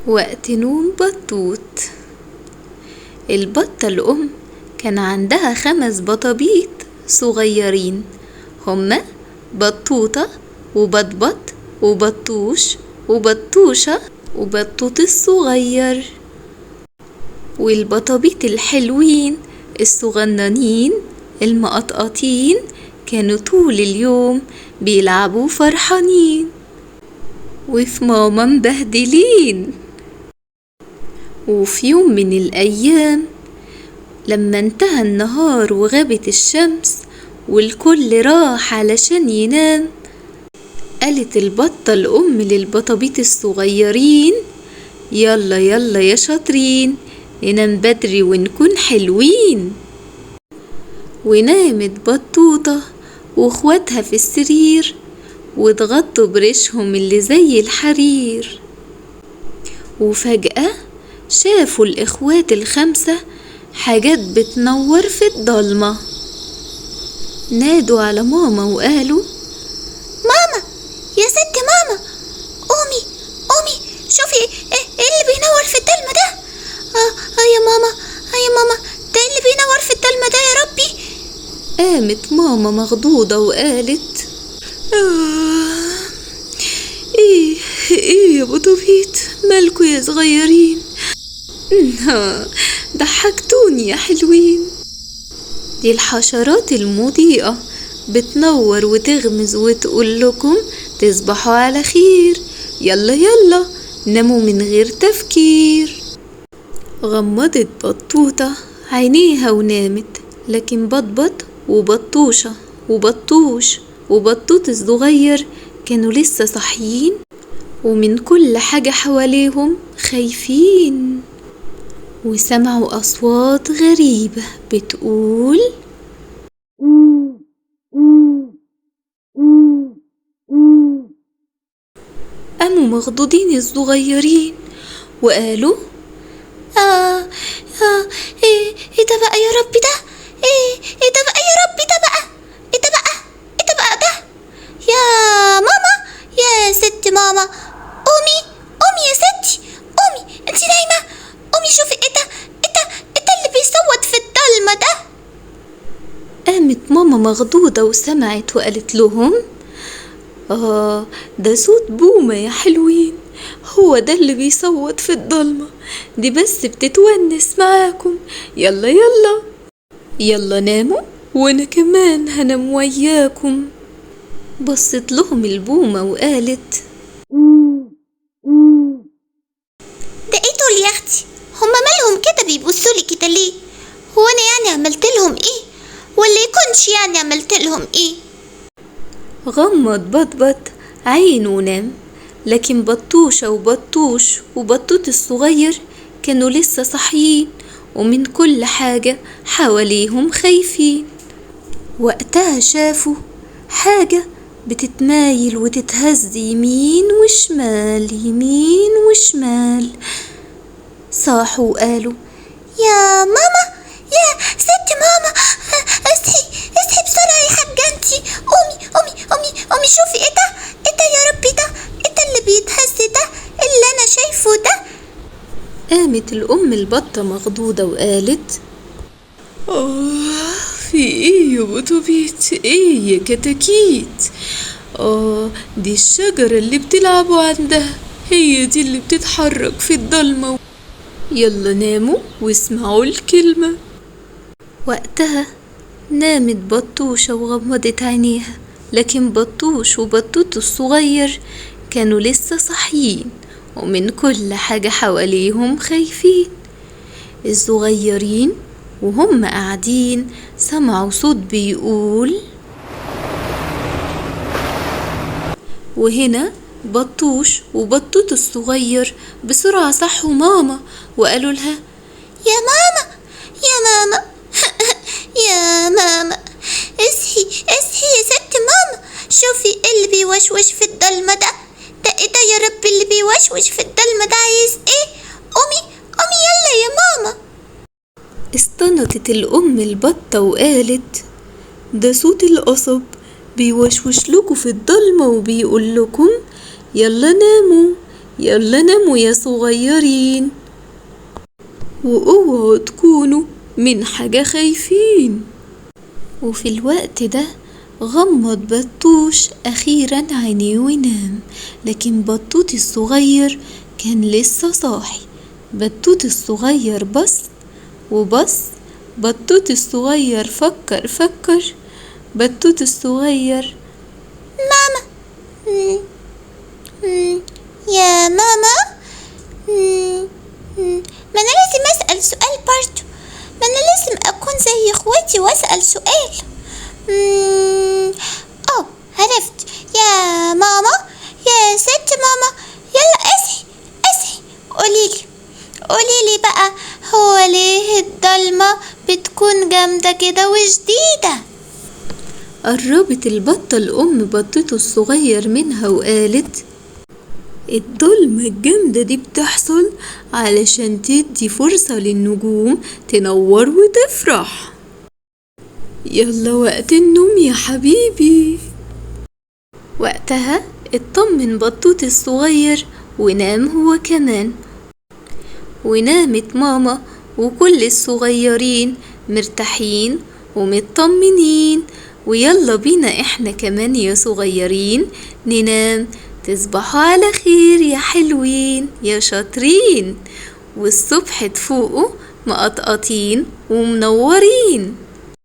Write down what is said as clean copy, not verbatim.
وقت نوم بطوط. البطة الأم كان عندها 5 بطابيط صغيرين، هما بطوطة وبطبط وبطوش وبطوشة وبطوط الصغير. والبطابيط الحلوين الصغننين المقطقطين كانوا طول اليوم بيلعبوا فرحانين، وفي ماما مبهدلين. وفي يوم من الأيام لما انتهى النهار وغابت الشمس والكل راح علشان ينام، قالت البطة الأم للبطابيط الصغيرين: يلا يلا يا شاطرين، ننام بدري ونكون حلوين. ونامت بطوطة واخواتها في السرير واتغطوا بريشهم اللي زي الحرير. وفجأة شافوا الإخوات ال5 حاجات بتنور في الضلمة. نادوا على ماما وقالوا: ماما يا ست ماما، قومي قومي شوفي ايه اللي بينور في الضلمة ده. يا ماما، يا ماما، ده اللي بينور في الضلمة ده يا ربي. قامت ماما مخضوضة وقالت: ايه يا بطوبيت، مالكوا يا صغيرين؟ ضحكتوني يا حلوين. دي الحشرات المضيئة بتنور وتغمز وتقول لكم تصبحوا على خير، يلا يلا ناموا من غير تفكير. غمضت بطوطة عينيها ونامت، لكن بطبط وبطوشة وبطوش وبطوط الصغير كانوا لسه صاحيين ومن كل حاجة حواليهم خايفين. وسمعوا أصوات غريبة بتقول: قاموا مخضوضين الصغيرين وقالوا: ايه ده بقى يا ربي ده؟ ايه ده بقى يا ربي ده بقى؟ ايه ده بقى ده؟ يا ماما، يا ست ماما، قومي يا ستي، قومي انتي نايمة، قومي شوفي ايه ده اللي بيصوت في الضلمة ده. قامت ماما مخضوضة وسمعت وقالت لهم: ده صوت بومة يا حلوين، هو ده اللي بيصوت في الضلمة، دي بس بتتونس معاكم، يلا يلا يلا ناموا وانا كمان هنام وياكم. بصت لهم البومة وقالت: ده ايه دول يا اختي؟ هما مالهم كده بيبصولي كده ليه؟ هو انا يعني عملت لهم ايه؟ ولا يكونش يعني عملت لهم ايه؟ غمض بطبط عينه ونام، لكن بطوشة وبطوش وبطوط الصغير كانوا لسه صاحيين ومن كل حاجة حواليهم خايفين. وقتها شافوا حاجة بتتمايل وتتهز يمين وشمال يمين وشمال. صاحوا وقالوا: يا ماما، يا ست ماما، اصحي بسرعة يا حاجة انتي، قومي شوفي ايه ده يا ربي ده؟ ايه ده اللي بيتهز ده اللي انا شايفه ده؟ قامت الأم البطة مخضوضة وقالت: في ايه يا بطوبيت، ايه يا كتاكيت؟ دي الشجرة اللي بتلعبوا عندها، هي دي اللي بتتحرك في الضلمة، يلا ناموا واسمعوا الكلمة. وقتها نامت بطوشة وغمضت عينيها، لكن بطوش وبطوط الصغير كانوا لسه صاحيين ومن كل حاجة حواليهم خايفين. الصغيرين وهم قاعدين سمعوا صوت بيقول، وهنا بطوش وبطوط الصغير بسرعة صحوا ماما وقالوا لها: يا ماما، يا ماما، يا ماما، اصحي يا ست ماما، شوفي ايه اللي بيوشوش في الضلمة ده ايه ده يا ربي اللي بيوشوش في الضلمة ده عايز ايه؟ قومي يلا يا ماما. استنطت الأم البطة وقالت: ده صوت القصب بيوشوش لكم في الضلمة وبيقول لكم يلا ناموا يلا ناموا يا صغيرين، واوعوا تكونوا من حاجة خايفين. وفي الوقت ده غمض بطوش أخيرا عينيه ونام، لكن بطوط الصغير كان لسه صاحي. بطوط الصغير بص وبص، بطوط الصغير فكر، بطوط الصغير ماما. يا ماما. ما أنا لازم أسأل سؤال برضو، ما أنا لازم أكون زي إخواتي وأسأل سؤال. عرفت. يا ماما، يا ست ماما، يلا اصحي قوليلي بقى، هو ليه الضلمة بتكون جامدة كده وشديدة؟ قربت البطة الأم بطته الصغير منها وقالت: الضلمة الجامدة دي بتحصل علشان تدي فرصة للنجوم تنور وتفرح. يلا وقت النوم يا حبيبي. وقتها اطمن بطوط الصغير ونام هو كمان، ونامت ماما وكل الصغيرين مرتاحين ومطمنين. ويلا بينا احنا كمان يا صغيرين ننام. تصبحوا على خير يا حلوين يا شاطرين، والصبح تفوقوا مقطقطين ومنورين.